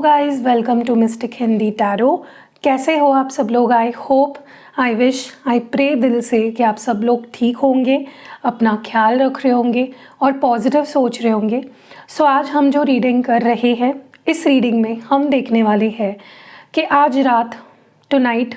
Guys, welcome to mystic Hindi tarot. कैसे हो आप सब लोग? I hope, I wish, I pray दिल से कि आप सब लोग ठीक होंगे, अपना ख्याल रख रहे होंगे और पॉजिटिव सोच रहे होंगे। सो आज हम जो रीडिंग कर रहे हैं, इस रीडिंग में हम देखने वाले हैं कि आज रात, टुनाइट,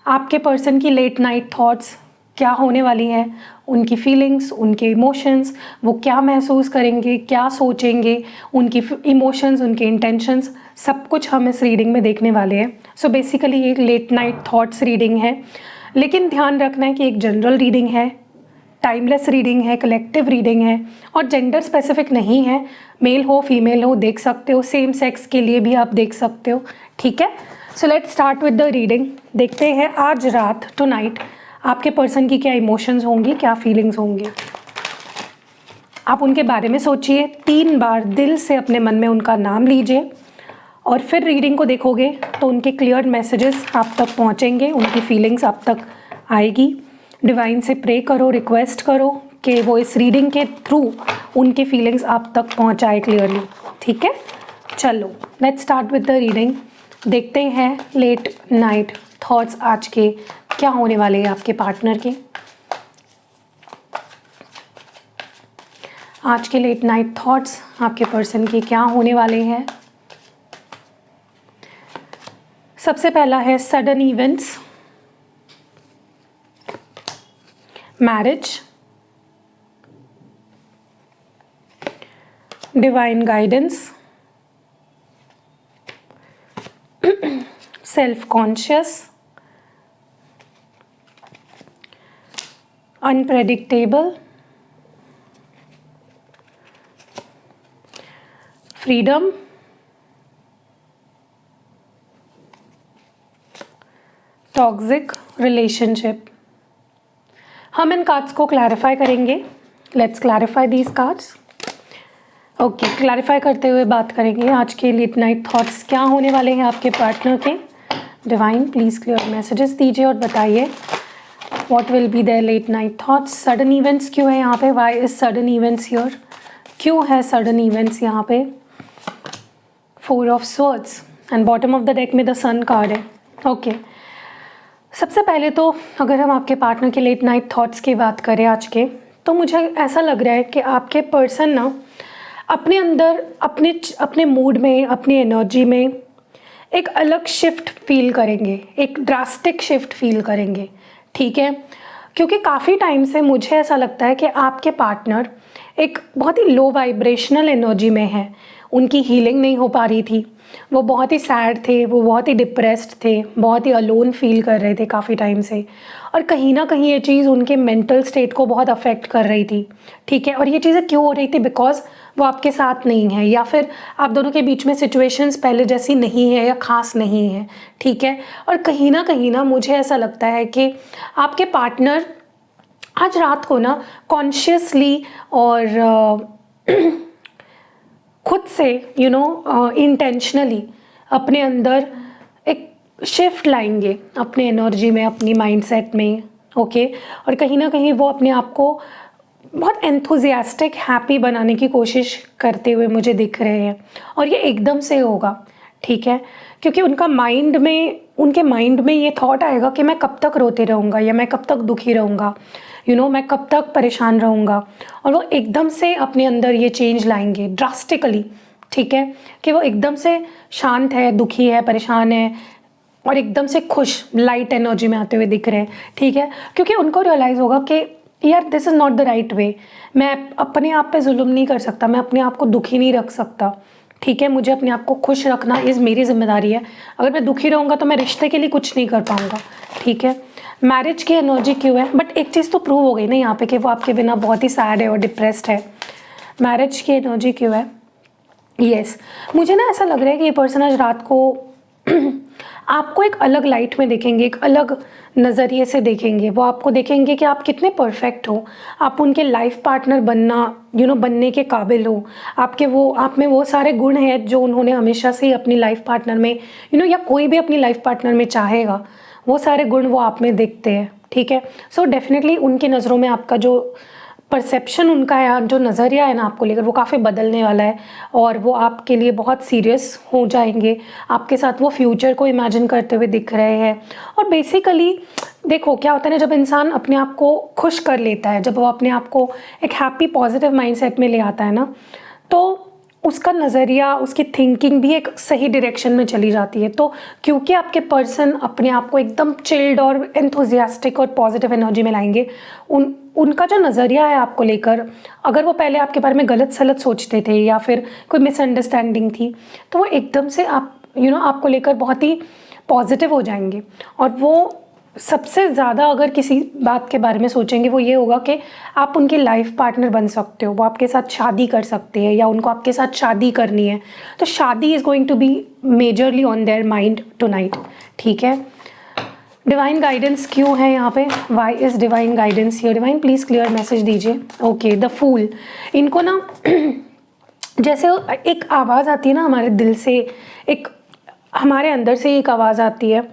आपके पर्सन की लेट नाइट थॉट्स क्या होने वाली है, उनकी फीलिंग्स, उनके इमोशंस, वो क्या महसूस करेंगे, क्या सोचेंगे, उनकी इमोशंस, उनके इंटेंशंस, सब कुछ हम इस रीडिंग में देखने वाले हैं। सो बेसिकली ये एक लेट नाइट थॉट्स रीडिंग है, लेकिन ध्यान रखना है कि एक जनरल रीडिंग है, टाइमलेस रीडिंग है, कलेक्टिव रीडिंग है और जेंडर स्पेसिफिक नहीं है। मेल हो फीमेल हो देख सकते हो, सेम सेक्स के लिए भी आप देख सकते हो। ठीक है, so let's start with the reading. देखते हैं आज रात, टुनाइट, आपके पर्सन की क्या इमोशंस होंगी, क्या फीलिंग्स होंगी। आप उनके बारे में सोचिए, 3 बार दिल से अपने मन में उनका नाम लीजिए और फिर रीडिंग को देखोगे तो उनके क्लियर मैसेजेस आप तक पहुंचेंगे, उनकी फीलिंग्स आप तक आएगी। डिवाइन से प्रे करो, रिक्वेस्ट करो कि वो इस रीडिंग के थ्रू उनके फीलिंग्स आप तक पहुंचाए क्लियरली। ठीक है, चलो let's start with the reading. देखते हैं लेट नाइट थॉट्स आज के क्या होने वाले हैं आपके पार्टनर के। आज के लेट नाइट थॉट्स आपके पर्सन के क्या होने वाले हैं। सबसे पहला है sudden events, marriage, divine guidance, self conscious, unpredictable, freedom, toxic relationship. हम इन कार्ड्स को क्लैरिफाई करेंगे। Let's clarify these cards. Okay, clarify करते हुए बात करेंगे आज के लेट नाइट थॉट्स क्या होने वाले हैं आपके पार्टनर के। डिवाइन प्लीज़ क्लियर मैसेजेस दीजिए और बताइए what will be there late night thoughts. Sudden events क्यों है यहाँ पे? Why is sudden events here? क्यों है सडन इवेंट्स यहाँ पे? 4 of swords and bottom of the deck में द सन कार्ड है। ओके, सबसे पहले तो अगर हम आपके पार्टनर के लेट नाइट थॉट्स की बात करें आज के, तो मुझे ऐसा लग रहा है कि आपके पर्सन ना अपने अंदर, अपने मूड में, अपनी एनर्जी में एक अलग शिफ्ट फील करेंगे, एक ड्रास्टिक शिफ्ट फील करेंगे। ठीक है, क्योंकि काफ़ी टाइम से मुझे ऐसा लगता है कि आपके पार्टनर एक बहुत ही लो वाइब्रेशनल एनर्जी में है। उनकी हीलिंग नहीं हो पा रही थी, वो बहुत ही सैड थे, वो बहुत ही डिप्रेस्ड थे, बहुत ही अलोन फील कर रहे थे काफ़ी टाइम से, और कहीं ना कहीं ये चीज़ उनके मेंटल स्टेट को बहुत अफेक्ट कर रही थी। ठीक है, और ये चीज़ें क्यों हो रही थी? बिकॉज वो आपके साथ नहीं है, या फिर आप दोनों के बीच में सिचुएशंस पहले जैसी नहीं है या ख़ास नहीं है। ठीक है, और कहीं ना मुझे ऐसा लगता है कि आपके पार्टनर आज रात को ना कॉन्शियसली और खुद से इंटेंशनली अपने अंदर एक शिफ्ट लाएंगे अपने एनर्जी में, अपनी माइंडसेट में। ओके, और कहीं ना कहीं वो अपने आप को बहुत एंथुजियास्टिक, हैप्पी बनाने की कोशिश करते हुए मुझे दिख रहे हैं, और ये एकदम से होगा। ठीक है, क्योंकि उनके माइंड में ये थॉट आएगा कि मैं कब तक रोते रहूँगा, या मैं कब तक दुखी रहूँगा, मैं कब तक परेशान रहूँगा, और वो एकदम से अपने अंदर ये चेंज लाएंगे ड्रास्टिकली। ठीक है, कि वो एकदम से शांत है, दुखी है, परेशान है, और एकदम से खुश, लाइट एनर्जी में आते हुए दिख रहे हैं। ठीक है, क्योंकि उनको रियलाइज़ होगा कि यार this is not the right way, मैं अपने आप पे जुल्म नहीं कर सकता, मैं अपने आप को दुखी नहीं रख सकता। ठीक है, मुझे अपने आप को खुश रखना इज़ मेरी जिम्मेदारी है। अगर मैं दुखी रहूँगा तो मैं रिश्ते के लिए कुछ नहीं कर पाऊँगा। ठीक है, मैरिज की एनर्जी क्यों है? बट एक चीज़ तो प्रूव हो गई ना यहाँ पे कि वो आपके बिना बहुत ही सैड है और डिप्रेस्ड है। मैरिज की एनर्जी क्यों है? यस, मुझे ना ऐसा लग रहा है कि ये पर्सन आज रात को आपको एक अलग लाइट में देखेंगे, एक अलग नज़रिए से देखेंगे। वो आपको देखेंगे कि आप कितने परफेक्ट हो, आप उनके लाइफ पार्टनर बनने के काबिल हो। आप में वो सारे गुण हैं जो उन्होंने हमेशा से ही अपनी लाइफ पार्टनर में या कोई भी अपनी लाइफ पार्टनर में चाहेगा, वो सारे गुण वो आप में देखते हैं। ठीक है, सो डेफिनेटली उनकी नज़रों में आपका जो परसेप्शन उनका है, जो नज़रिया है ना आपको लेकर, वो काफ़ी बदलने वाला है और वो आपके लिए बहुत सीरियस हो जाएंगे। आपके साथ वो फ्यूचर को इमेजिन करते हुए दिख रहे हैं। और बेसिकली देखो क्या होता है ना, जब इंसान अपने आप को खुश कर लेता है, जब वो अपने आप को एक हैप्पी पॉजिटिव माइंडसेट में ले आता है ना, तो उसका नज़रिया, उसकी थिंकिंग भी एक सही डायरेक्शन में चली जाती है। तो क्योंकि आपके पर्सन अपने आप को एकदम चिल्ड और एंथुजियास्टिक और पॉजिटिव एनर्जी में लाएंगे, उनका जो नज़रिया है आपको लेकर, अगर वो पहले आपके बारे में गलत सलत सोचते थे या फिर कोई मिसअंडरस्टैंडिंग थी, तो वो एकदम से आपको लेकर बहुत ही पॉजिटिव हो जाएंगे। और वो सबसे ज़्यादा अगर किसी बात के बारे में सोचेंगे वो ये होगा कि आप उनकी लाइफ पार्टनर बन सकते हो, वो आपके साथ शादी कर सकते हैं या उनको आपके साथ शादी करनी है। तो शादी is going to be majorly on their mind tonight, ठीक है। डिवाइन गाइडेंस क्यों है यहाँ पे? Why is divine guidance here? Divine please clear message दीजिए। ओके, द फूल, इनको ना जैसे एक आवाज़ आती है ना हमारे दिल से, एक हमारे अंदर से एक आवाज़ आती है।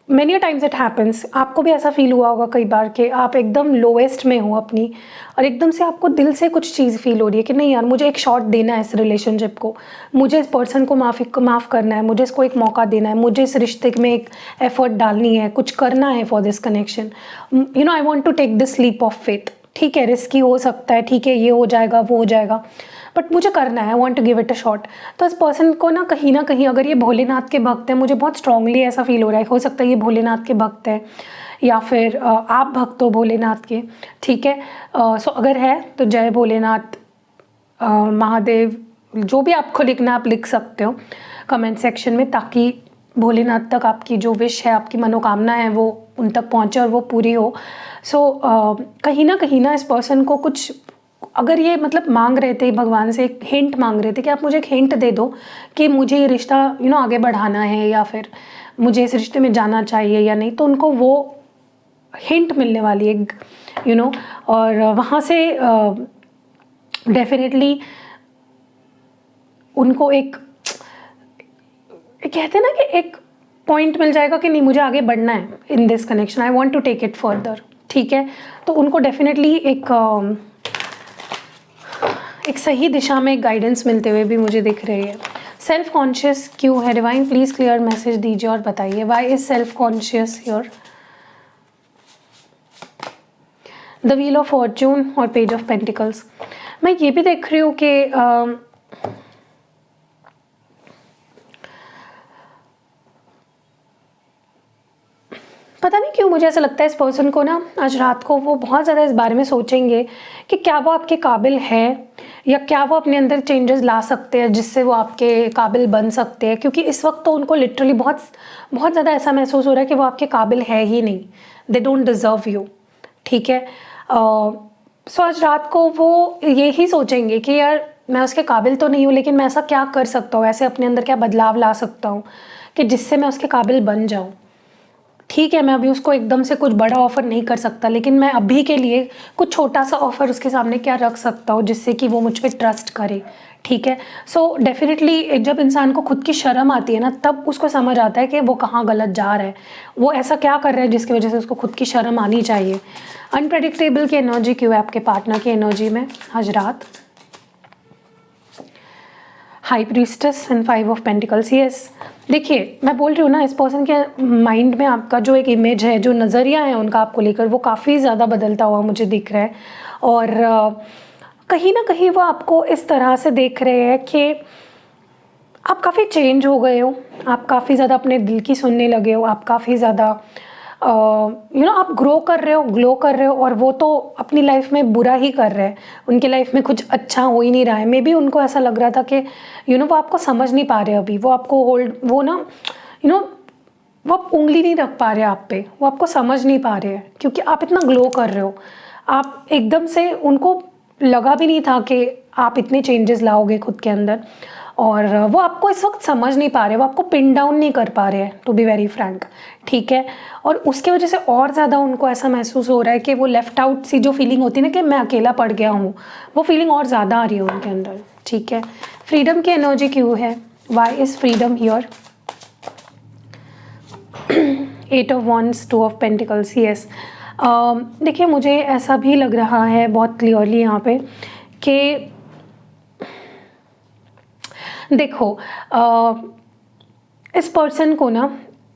मैनी टाइम्स इट हैपन्स, आपको भी ऐसा फील हुआ होगा कई बार कि आप एकदम लोएस्ट में हो अपनी, और एकदम से आपको दिल से कुछ चीज़ फील हो रही है कि नहीं यार, मुझे एक शॉट देना है इस रिलेशनशिप को, मुझे इस पर्सन को माफ़ करना है, मुझे इसको एक मौका देना है, मुझे इस रिश्ते में एक एफर्ट डालनी है, कुछ करना है for this connection. I want to take this leap of faith. ठीक है, रिस्की हो सकता है, ठीक है, ये हो जाएगा वो हो जाएगा, बट मुझे करना है, I want to give it a shot. तो इस पर्सन को ना कहीं अगर ये भोलेनाथ के भक्त हैं, मुझे बहुत स्ट्रांगली ऐसा फील हो रहा है, हो सकता है ये भोलेनाथ के भक्त हैं या फिर आप भक्त हो भोलेनाथ के, ठीक है। सो अगर है तो जय भोलेनाथ, महादेव, जो भी आपको लिखना आप लिख सकते हो कमेंट सेक्शन में, ताकि भोलेनाथ तक आपकी जो विश है, आपकी मनोकामना है, वो उन तक पहुँचे और वो पूरी हो। सो कहीं ना इस पर्सन को कुछ, अगर ये मतलब मांग रहे थे भगवान से, एक हिंट मांग रहे थे कि आप मुझे एक हिंट दे दो कि मुझे ये रिश्ता आगे बढ़ाना है या फिर मुझे इस रिश्ते में जाना चाहिए या नहीं, तो उनको वो हिंट मिलने वाली है और वहाँ से डेफिनेटली उनको एक कहते हैं ना कि एक पॉइंट मिल जाएगा कि नहीं, मुझे आगे बढ़ना है in this connection, I want to take it further, ठीक है। तो उनको डेफिनेटली एक सही दिशा में गाइडेंस मिलते हुए भी मुझे दिख रही है। सेल्फ कॉन्शियस क्यों है? डिवाइन प्लीज़ क्लियर मैसेज दीजिए और बताइए, why is self conscious here? The wheel of Fortune और पेज ऑफ पेंटिकल्स। मैं ये भी देख रही हूँ कि पता नहीं क्यों मुझे ऐसा लगता है इस पर्सन को ना आज रात को वो बहुत ज़्यादा इस बारे में सोचेंगे कि क्या वो आपके काबिल है या क्या वो अपने अंदर चेंजेस ला सकते हैं जिससे वो आपके काबिल बन सकते हैं। क्योंकि इस वक्त तो उनको लिटरली बहुत ज़्यादा ऐसा महसूस हो रहा है कि वो आपके काबिल है ही नहीं, दे डोंट डिज़र्व यू, ठीक है। सो आज रात को वो यही सोचेंगे कि यार मैं उसके काबिल तो नहीं हूँ, लेकिन मैं ऐसा क्या कर सकता हूँ, ऐसे अपने अंदर क्या बदलाव ला सकता हूँ कि जिससे मैं उसके काबिल बन जाऊँ। ठीक है, मैं अभी उसको एकदम से कुछ बड़ा ऑफ़र नहीं कर सकता, लेकिन मैं अभी के लिए कुछ छोटा सा ऑफ़र उसके सामने क्या रख सकता हूँ जिससे कि वो मुझ पर ट्रस्ट करे, ठीक है। सो डेफिनेटली जब इंसान को खुद की शर्म आती है ना, तब उसको समझ आता है कि वो कहाँ गलत जा रहा है, वो ऐसा क्या कर रहा है जिसकी वजह से उसको खुद की शर्म आनी चाहिए। अनप्रेडिक्टेबल की एनर्जी क्यों है आपके पार्टनर की एनर्जी में आज रात? High priestess and 5 of pentacles. Yes, देखिए मैं बोल रही हूँ ना, इस पर्सन के माइंड में आपका जो एक इमेज है, जो नज़रिया है उनका आपको लेकर, वो काफ़ी ज़्यादा बदलता हुआ मुझे दिख रहा है। और कहीं ना कहीं वो आपको इस तरह से देख रहे हैं कि आप काफ़ी चेंज हो गए हो, आप काफ़ी ज़्यादा अपने दिल की सुनने लगे हो, आप काफ़ी ज़्यादा आप ग्रो कर रहे हो, ग्लो कर रहे हो, और वो तो अपनी लाइफ में बुरा ही कर रहे हैं, उनकी लाइफ में कुछ अच्छा हो ही नहीं रहा है। मे बी उनको ऐसा लग रहा था कि वो आपको समझ नहीं पा रहे अभी, वो आपको वो आप उंगली नहीं रख पा रहे आप पे, वो आपको समझ नहीं पा रहे हैं क्योंकि आप इतना ग्लो कर रहे हो। आप एकदम से, उनको लगा भी नहीं था कि आप इतने चेंजेस लाओगे खुद के अंदर, और वो आपको इस वक्त समझ नहीं पा रहे, वो आपको पिन डाउन नहीं कर पा रहे हैं, टू बी वेरी फ्रैंक, ठीक है। और उसके वजह से और ज़्यादा उनको ऐसा महसूस हो रहा है कि वो लेफ़्ट आउट सी जो फीलिंग होती है ना कि मैं अकेला पड़ गया हूँ, वो फीलिंग और ज़्यादा आ रही है उनके अंदर, ठीक है। फ्रीडम की एनर्जी क्यों है? Why is freedom here? 8 of Wands, 2 of Pentacles। Yes, देखिए मुझे ऐसा भी लग रहा है बहुत क्लियरली यहाँ पे कि देखो इस पर्सन को ना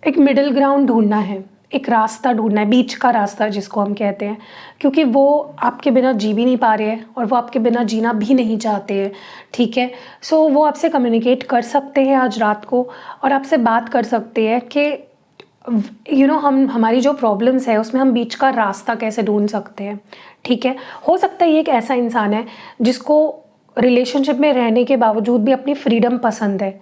एक मिडिल ग्राउंड ढूंढना है, एक रास्ता ढूंढना है, बीच का रास्ता जिसको हम कहते हैं, क्योंकि वो आपके बिना जी भी नहीं पा रहे हैं और वो आपके बिना जीना भी नहीं चाहते हैं, ठीक है। सो वो आपसे कम्युनिकेट कर सकते हैं आज रात को और आपसे बात कर सकते हैं कि हम हमारी जो प्रॉब्लम्स है उसमें हम बीच का रास्ता कैसे ढूंढ सकते हैं, ठीक है। हो सकता है ये एक ऐसा इंसान है जिसको रिलेशनशिप में रहने के बावजूद भी अपनी फ्रीडम पसंद है,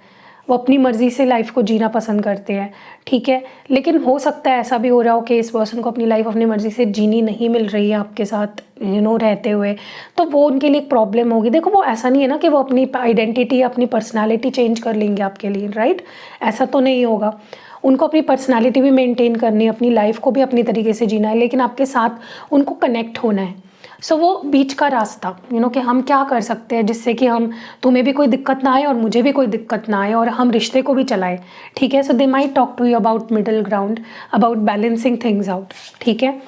वो अपनी मर्ज़ी से लाइफ को जीना पसंद करते हैं, ठीक है। लेकिन हो सकता है ऐसा भी हो रहा हो कि इस पर्सन को अपनी लाइफ अपनी मर्ज़ी से जीनी नहीं मिल रही है आपके साथ रहते हुए, तो वो उनके लिए एक प्रॉब्लम होगी। देखो वो ऐसा नहीं है ना कि वो अपनी आइडेंटिटी अपनी पर्सनालिटी चेंज कर लेंगे आपके लिए, राइट, ऐसा तो नहीं होगा। उनको अपनी पर्सनालिटी भी मेंटेन करनी है, अपनी लाइफ को भी अपनी तरीके से जीना है, लेकिन आपके साथ उनको कनेक्ट होना है। सो वो बीच का रास्ता कि हम क्या कर सकते हैं जिससे कि हम तुम्हें भी कोई दिक्कत ना आए और मुझे भी कोई दिक्कत ना आए और हम रिश्ते को भी चलाएं, ठीक है। So they might talk to you about middle ground, about balancing things out, ठीक है।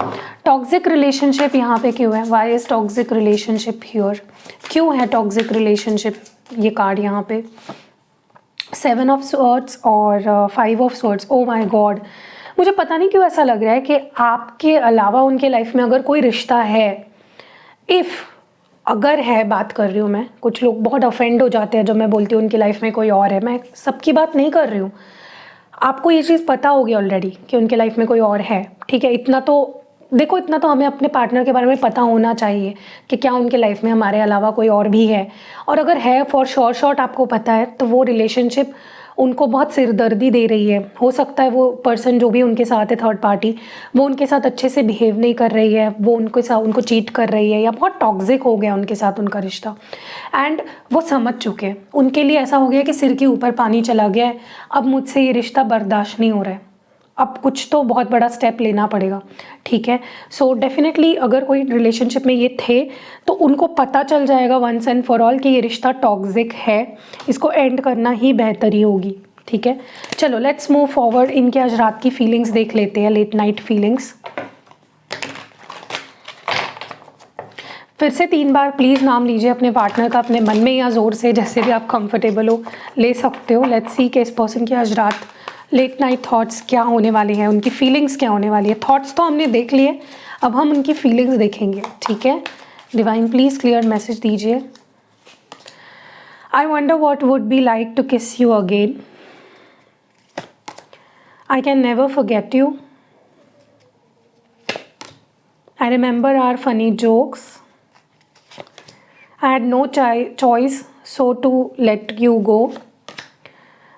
टॉक्सिक रिलेशनशिप यहाँ पे क्यों है, why is toxic relationship here, क्यों है टॉक्सिक रिलेशनशिप, ये कार्ड यहाँ पे 7 ऑफ स्वॉर्ड्स और 5 of swords. Oh my God, मुझे पता नहीं क्यों ऐसा लग रहा है कि आपके अलावा उनके लाइफ में अगर कोई रिश्ता है, अगर है, बात कर रही हूँ मैं, कुछ लोग बहुत ऑफेंड हो जाते हैं जब मैं बोलती हूँ उनकी लाइफ में कोई और है, मैं सबकी बात नहीं कर रही हूँ। आपको ये चीज़ पता होगी ऑलरेडी कि उनके लाइफ में कोई और है, ठीक है। इतना तो देखो, इतना तो हमें अपने पार्टनर के बारे में पता होना चाहिए कि क्या उनके लाइफ में हमारे अलावा कोई और भी है, और अगर है फॉर शॉर्ट आपको पता है तो वो रिलेशनशिप उनको बहुत सिरदर्दी दे रही है। हो सकता है वो पर्सन जो भी उनके साथ है, थर्ड पार्टी, वो उनके साथ अच्छे से बिहेव नहीं कर रही है, वो उनको चीट कर रही है या बहुत टॉक्सिक हो गया उनके साथ उनका रिश्ता, एंड वो समझ चुके हैं। उनके लिए ऐसा हो गया कि सिर के ऊपर पानी चला गया है, अब मुझसे ये रिश्ता बर्दाश्त नहीं हो रहा है, अब कुछ तो बहुत बड़ा स्टेप लेना पड़ेगा, ठीक है। सो डेफिनेटली अगर कोई रिलेशनशिप में ये थे तो उनको पता चल जाएगा वंस एंड फॉर ऑल कि ये रिश्ता टॉक्सिक है, इसको एंड करना ही बेहतरी होगी, ठीक है। चलो लेट्स मूव फॉरवर्ड, इनके आज रात की फीलिंग्स देख लेते हैं, लेट नाइट फीलिंग्स। फिर से 3 बार प्लीज़ नाम लीजिए अपने पार्टनर का, अपने मन में या ज़ोर से, जैसे भी आप कंफर्टेबल हो ले सकते हो। लेट्स सी कि इस पर्सन की आज रात लेट नाइट थॉट्स क्या होने वाले हैं, उनकी फीलिंग्स क्या होने वाली है। थॉट्स तो हमने देख लिए, अब हम उनकी फीलिंग्स देखेंगे, ठीक है। डिवाइन प्लीज़ क्लियर मैसेज दीजिए। I wonder what would be like to kiss you again, I can never forget you, I remember our funny jokes, I had no choice so to let you go.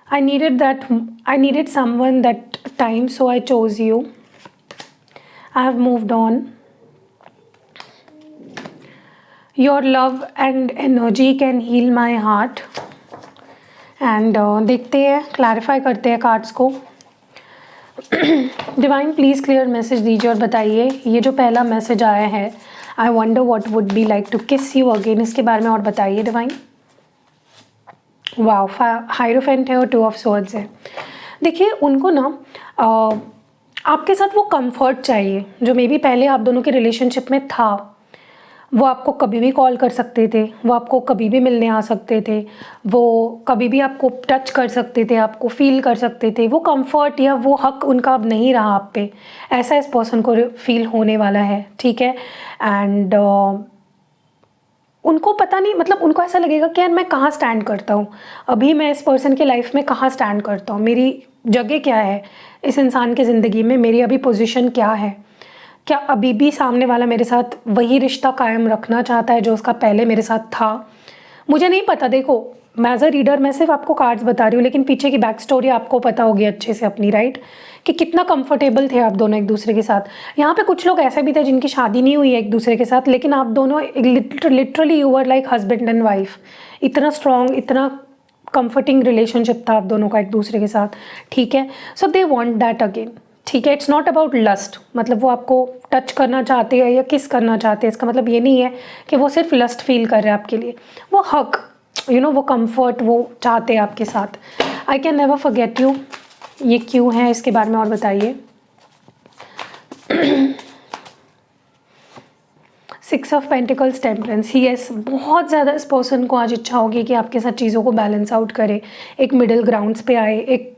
I needed someone that time, so I chose you. I have moved on. Your love and energy can heal my heart. And देखते हैं, clarify करते हैं cards को। Divine please clear message दीजिए और बताइए ये जो पहला मैसेज आया है, I wonder what would be like to kiss you again, इसके बारे में और बताइए डिवाइन। वाओ, हायरोफेंट है और 2 ऑफ स्वॉर्ड्स है। देखिए उनको ना आपके साथ वो कंफर्ट चाहिए जो मे बी पहले आप दोनों के रिलेशनशिप में था। वो आपको कभी भी कॉल कर सकते थे, वो आपको कभी भी मिलने आ सकते थे, वो कभी भी आपको टच कर सकते थे, आपको फील कर सकते थे। वो कंफर्ट या वो हक उनका अब नहीं रहा आप पे, ऐसा इस पर्सन को फील होने वाला है, ठीक है। एंड उनको पता नहीं, मतलब उनको ऐसा लगेगा कि यार मैं कहाँ स्टैंड करता हूँ, अभी मैं इस पर्सन के लाइफ में कहाँ स्टैंड करता हूँ, मेरी जगह क्या है इस इंसान की ज़िंदगी में, मेरी अभी पोजीशन क्या है, क्या अभी भी सामने वाला मेरे साथ वही रिश्ता कायम रखना चाहता है जो उसका पहले मेरे साथ था। मुझे नहीं पता, देखो मैं एज अ रीडर मैं सिर्फ आपको कार्ड्स बता रही हूँ, लेकिन पीछे की बैक स्टोरी आपको पता होगी अच्छे से अपनी, राइट, कि कितना कंफर्टेबल थे आप दोनों एक दूसरे के साथ। यहाँ पे कुछ लोग ऐसे भी थे जिनकी शादी नहीं हुई है एक दूसरे के साथ, लेकिन आप दोनों literally you were like husband and wife. इतना स्ट्रॉन्ग, इतना कंफर्टिंग रिलेशनशिप था आप दोनों का एक दूसरे के साथ, ठीक है। So they want that again, ठीक है। इट्स नॉट अबाउट लस्ट, मतलब वो आपको टच करना चाहते हैं या किस करना चाहते हैं, इसका मतलब ये नहीं है कि वो सिर्फ लस्ट फील कर रहे हैं आपके लिए। वो हक, वो कंफर्ट वो चाहते हैं आपके साथ। आई कैन नेवर फॉरगेट यू, ये क्यों है इसके बारे में और बताइए। Six of pentacles, temperance, yes बहुत ज़्यादा इस पर्सन को आज इच्छा होगी कि आपके साथ चीज़ों को बैलेंस आउट करे, एक मिडिल ग्राउंड्स पे आए, एक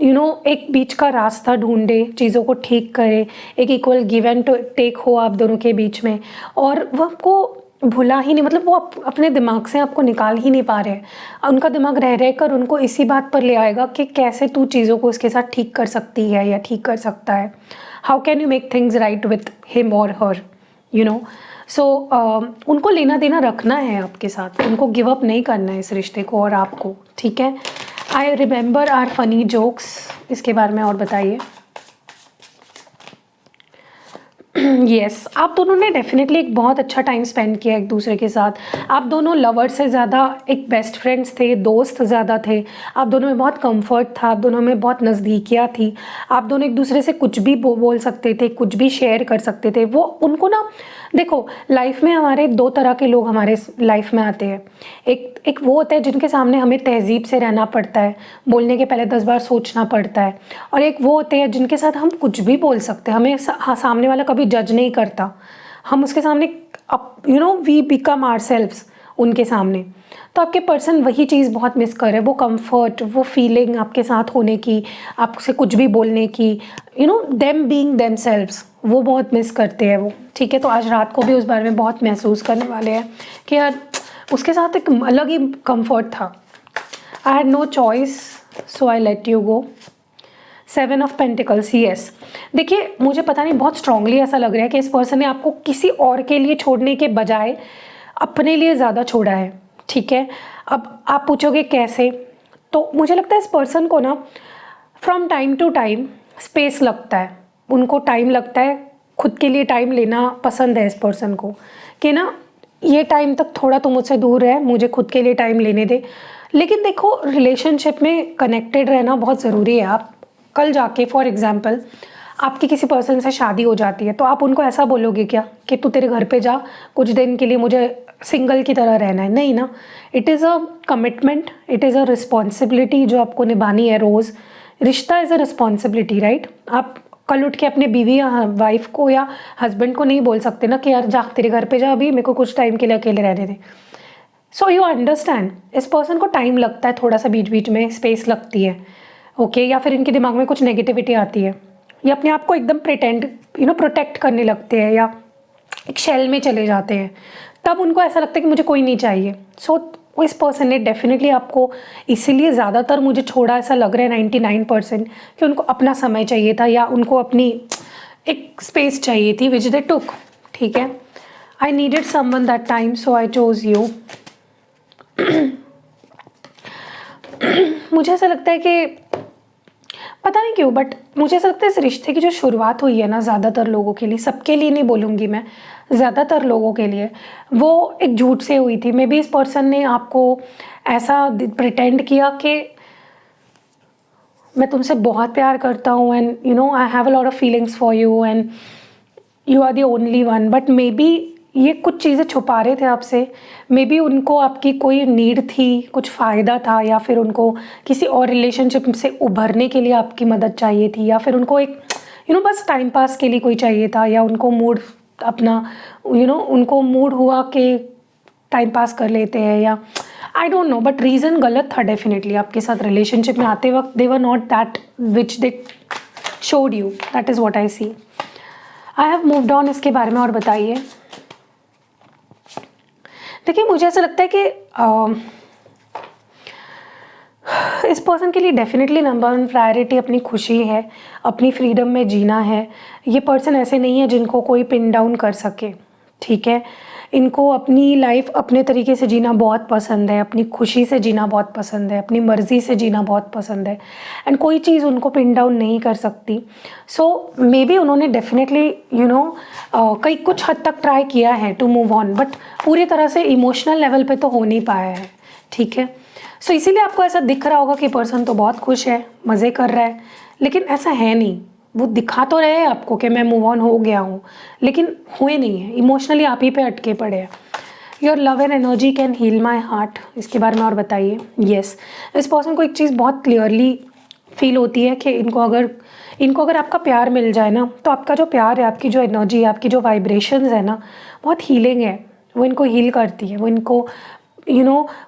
एक बीच का रास्ता ढूंढे, चीज़ों को ठीक करे, एक इक्वल गिव एंड टेक हो आप दोनों के बीच में, और वो आपको भुला ही नहीं, मतलब वो अपने दिमाग से आपको निकाल ही नहीं पा रहे हैं। उनका दिमाग रह रह कर उनको इसी बात पर ले आएगा कि कैसे तू चीज़ों को उसके साथ ठीक कर सकती है या ठीक कर सकता है, how can you make things right with him और हर, सो उनको लेना देना रखना है आपके साथ, उनको गिव अप नहीं करना है इस रिश्ते को और आपको, ठीक है। I remember our funny jokes, इसके बारे में और बताइए। यस आप दोनों ने डेफिनेटली एक बहुत अच्छा टाइम स्पेंड किया एक दूसरे के साथ। आप दोनों लवर से ज़्यादा एक बेस्ट फ्रेंड्स थे, दोस्त ज़्यादा थे। आप दोनों में बहुत कंफर्ट था, आप दोनों में बहुत नज़दीकियाँ थी। आप दोनों एक दूसरे से कुछ भी बोल सकते थे, कुछ भी शेयर कर सकते थे। वो उनको ना, देखो लाइफ में हमारे दो तरह के लोग हमारे लाइफ में आते हैं। एक वो होता है जिनके सामने हमें तहजीब से रहना पड़ता है, बोलने के पहले 10 बार सोचना पड़ता है, और एक वो होते हैं जिनके साथ हम कुछ भी बोल सकते हैं, हमें सामने वाला कभी जज नहीं करता, हम उसके सामने वी बिकम आवरसेल्व्स उनके सामने। तो आपके पर्सन वही चीज़ बहुत मिस कर रहे हैं, वो कंफर्ट, वो फीलिंग आपके साथ होने की, आपसे कुछ भी बोलने की, देम बीइंग देमसेल्व्स, वो बहुत मिस करते हैं वो, ठीक है। तो आज रात को भी उस बारे में बहुत महसूस करने वाले हैं कि यार उसके साथ एक अलग ही कंफर्ट था। I had no choice so I let you go. 7 of pentacles, yes देखिए मुझे पता नहीं, बहुत स्ट्रांगली ऐसा लग रहा है कि इस पर्सन ने आपको किसी और के लिए छोड़ने के बजाय अपने लिए ज़्यादा छोड़ा है, ठीक है। अब आप पूछोगे कैसे, तो मुझे लगता है इस पर्सन को ना from time to time space लगता है, उनको टाइम लगता है, खुद के लिए टाइम लेना पसंद है इस पर्सन को, कि ना ये टाइम तक थोड़ा तो मुझसे दूर है, मुझे खुद के लिए टाइम लेने दे। लेकिन देखो रिलेशनशिप में कनेक्टेड रहना बहुत ज़रूरी है। आप कल जाके फॉर एग्जांपल आपकी किसी पर्सन से शादी हो जाती है, तो आप उनको ऐसा बोलोगे क्या कि तू तेरे घर पे जा, कुछ दिन के लिए मुझे सिंगल की तरह रहना है? नहीं ना, it is a commitment, it is a responsibility जो आपको निभानी है रोज़। रिश्ता इज़ अ रिस्पॉन्सिबिलिटी, राइट। आप कल उठ के अपने बीवी या वाइफ को या हस्बैंड को नहीं बोल सकते ना कि यार जा तेरे घर पे जा, अभी मेरे को कुछ टाइम के लिए अकेले रहने दे। सो यू अंडरस्टैंड, इस पर्सन को टाइम लगता है, थोड़ा सा बीच बीच में स्पेस लगती है, ओके। या फिर इनके दिमाग में कुछ नेगेटिविटी आती है, या अपने आप को एकदम प्रोटेक्ट करने लगते हैं, या एक शेल में चले जाते हैं, तब उनको ऐसा लगता है कि मुझे कोई नहीं चाहिए। सो इस पर्सन ने डेफिनेटली आपको इसीलिए ज़्यादातर मुझे छोड़ा, ऐसा लग रहा है 99% कि उनको अपना समय चाहिए था, या उनको अपनी एक स्पेस चाहिए थी विच दे टुक, ठीक है। I needed someone that time so I chose you. मुझे ऐसा लगता है कि पता नहीं क्यों, बट मुझे ऐसा लगता है इस रिश्ते की जो शुरुआत हुई है ना, ज़्यादातर लोगों के लिए, सबके लिए नहीं बोलूँगी मैं, ज़्यादातर लोगों के लिए वो एक झूठ से हुई थी। मे बी इस पर्सन ने आपको ऐसा प्रिटेंड किया कि मैं तुमसे बहुत प्यार करता हूँ, and I have a lot of feelings for you and you are the only one, but maybe ये कुछ चीज़ें छुपा रहे थे आपसे। मे बी उनको आपकी कोई नीड थी, कुछ फ़ायदा था, या फिर उनको किसी और रिलेशनशिप से उभरने के लिए आपकी मदद चाहिए थी, या फिर उनको एक बस टाइम पास के लिए कोई चाहिए था, या उनको मूड अपना उनको मूड हुआ कि टाइम पास कर लेते हैं, या I don't know, but reason गलत था डेफिनेटली। आपके साथ रिलेशनशिप में आते वक्त they were not that which they showed you, that is what I see. I have moved on, इसके बारे में और बताइए। देखिए मुझे ऐसा लगता है कि इस पर्सन के लिए डेफिनेटली नंबर 1 प्रायोरिटी अपनी खुशी है, अपनी फ्रीडम में जीना है। ये पर्सन ऐसे नहीं है जिनको कोई पिन डाउन कर सके, ठीक है। इनको अपनी लाइफ अपने तरीके से जीना बहुत पसंद है, अपनी खुशी से जीना बहुत पसंद है, अपनी मर्ज़ी से जीना बहुत पसंद है, एंड कोई चीज़ उनको पिन डाउन नहीं कर सकती। सो मे बी उन्होंने डेफिनेटली कई कुछ हद तक ट्राई किया है टू मूव ऑन, बट पूरी तरह से इमोशनल लेवल पे तो हो नहीं पाया है, ठीक है। सो इसीलिए आपको ऐसा दिख रहा होगा कि पर्सन तो बहुत खुश है, मज़े कर रहा है, लेकिन ऐसा है नहीं। वो दिखा तो रहे हैं आपको कि मैं मूव ऑन हो गया हूँ, लेकिन हुए नहीं है, इमोशनली आप ही पे अटके पड़े हैं। Your love and energy can heal my heart, इसके बारे में और बताइए। येस इस पर्सन को एक चीज़ बहुत क्लियरली फील होती है कि इनको अगर आपका प्यार मिल जाए ना, तो आपका जो प्यार है, आपकी जो एनर्जी है, आपकी जो वाइब्रेशंस है ना, बहुत हीलिंग है। वो इनको हील करती है, वो इनको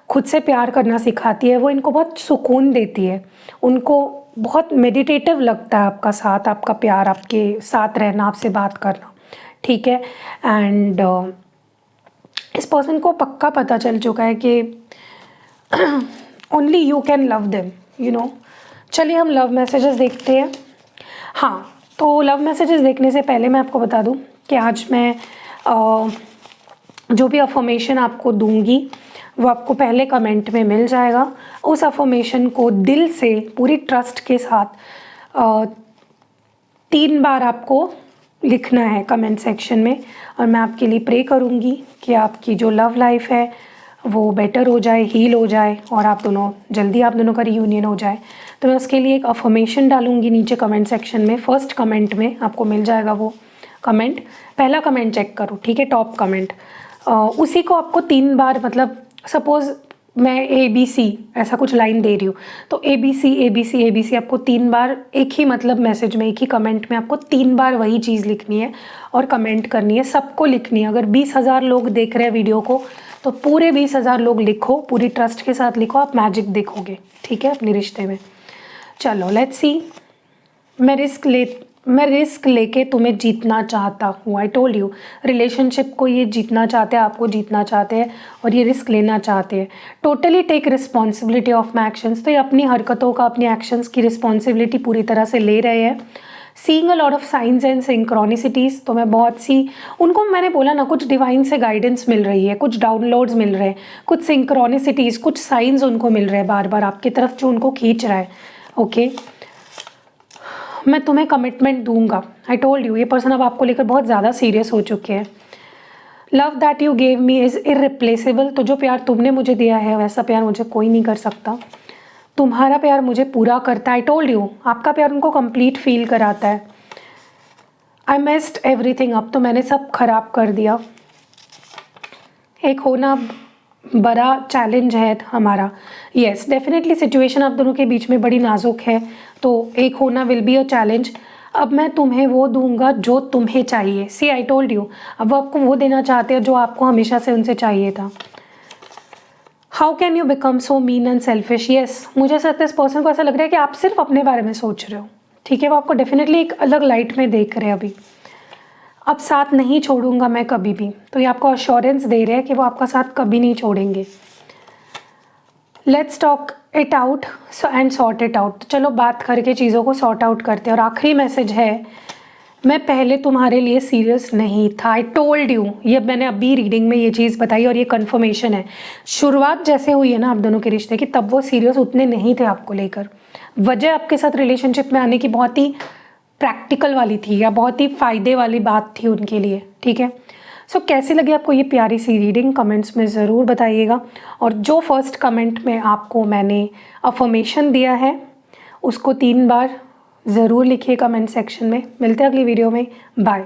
खुद से प्यार करना सिखाती है, वो इनको बहुत सुकून देती है, उनको बहुत मेडिटेटिव लगता है आपका साथ, आपका प्यार, आपके साथ रहना, आपसे बात करना, ठीक है। एंड इस पर्सन को पक्का पता चल चुका है कि only you can love them. चलिए हम लव मैसेजेस देखते हैं। हाँ, तो लव मैसेजेस देखने से पहले मैं आपको बता दूं कि आज मैं जो भी अफर्मेशन आपको दूंगी वो आपको पहले कमेंट में मिल जाएगा। उस अफर्मेशन को दिल से पूरी ट्रस्ट के साथ 3 बार आपको लिखना है कमेंट सेक्शन में, और मैं आपके लिए प्रे करूँगी कि आपकी जो लव लाइफ है वो बेटर हो जाए, हील हो जाए, और आप दोनों का रियूनियन हो जाए। तो मैं उसके लिए एक अफर्मेशन डालूँगी नीचे कमेंट सेक्शन में। फर्स्ट कमेंट में आपको मिल जाएगा वो कमेंट। पहला कमेंट चेक करो, ठीक है, टॉप कमेंट। उसी को आपको 3 बार, मतलब सपोज़ मैं ABC ऐसा कुछ लाइन दे रही हूँ, तो ABC आपको 3 बार एक ही मतलब मैसेज में, एक ही कमेंट में आपको 3 बार वही चीज़ लिखनी है और कमेंट करनी है, सबको लिखनी है। अगर 20,000 लोग देख रहे हैं वीडियो को, तो पूरे 20,000 लोग लिखो, पूरी ट्रस्ट के साथ लिखो, आप मैजिक देखोगे, ठीक है, अपने रिश्ते में। चलो लेट्स सी। मैं रिस्क लेके तुम्हें जीतना चाहता हूँ। आई टोल्ड यू, रिलेशनशिप को ये जीतना चाहते हैं, आपको जीतना चाहते हैं, और ये रिस्क लेना चाहते हैं। Totally take responsibility of my actions, तो ये अपनी हरकतों का, अपनी एक्शंस की रिस्पॉन्सिबिलिटी पूरी तरह से ले रहे हैं। Seeing a lot of signs and synchronicities, तो मैं बहुत सी, उनको मैंने बोला ना, कुछ डिवाइन से गाइडेंस मिल रही है, कुछ डाउनलोड्स मिल रहे हैं, कुछ सिंक्रोनिसिटीज़, कुछ साइंस उनको मिल रहे हैं बार बार आपकी तरफ, जो उनको खींच रहा है। ओके, मैं तुम्हें कमिटमेंट दूंगा। आई टोल्ड यू, ये पर्सन अब आपको लेकर बहुत ज़्यादा सीरियस हो चुके हैं। Love that you gave me is irreplaceable, तो जो प्यार तुमने मुझे दिया है वैसा प्यार मुझे कोई नहीं कर सकता। तुम्हारा प्यार मुझे पूरा करता है। आई टोल्ड यू, आपका प्यार उनको कंप्लीट फील कराता है। आई मेस्ड एवरीथिंग अप, तो मैंने सब खराब कर दिया। एक होना बड़ा चैलेंज है हमारा। येस, डेफिनेटली सिचुएशन आप दोनों के बीच में बड़ी नाजुक है, तो एक होना विल बी अ चैलेंज। अब मैं तुम्हें वो दूंगा जो तुम्हें चाहिए। सी, आई टोल्ड यू, अब वो आपको वो देना चाहते हैं जो आपको हमेशा से उनसे चाहिए था। How can you become so mean and selfish. Yes, मुझे ऐसा लगता है इस पर्सन को ऐसा लग रहा है कि आप सिर्फ अपने बारे में सोच रहे हो, ठीक है। वो आपको डेफिनेटली एक अलग लाइट में देख रहे हैं अभी। अब साथ नहीं छोड़ूंगा मैं कभी भी, तो ये आपको अश्योरेंस दे रहे हैं कि वो आपका साथ कभी नहीं छोड़ेंगे। Let's talk it out and sort it out, तो चलो बात करके चीज़ों को सॉर्ट आउट करते हैं। और आखिरी मैसेज है, मैं पहले तुम्हारे लिए सीरियस नहीं था। आई टोल्ड यू, ये मैंने अभी रीडिंग में ये चीज़ बताई, और ये कन्फर्मेशन है। शुरुआत जैसे हुई है ना आप दोनों के रिश्ते की, तब वो सीरियस उतने नहीं थे आपको लेकर। वजह आपके साथ रिलेशनशिप में आने की बहुत ही प्रैक्टिकल वाली थी, या बहुत ही फ़ायदे वाली बात थी उनके लिए, ठीक है। सो कैसी लगी आपको ये प्यारी सी रीडिंग, कमेंट्स में ज़रूर बताइएगा। और जो फर्स्ट कमेंट में आपको मैंने अफर्मेशन दिया है उसको 3 बार ज़रूर लिखिए कमेंट सेक्शन में। मिलते हैं अगली वीडियो में, बाय।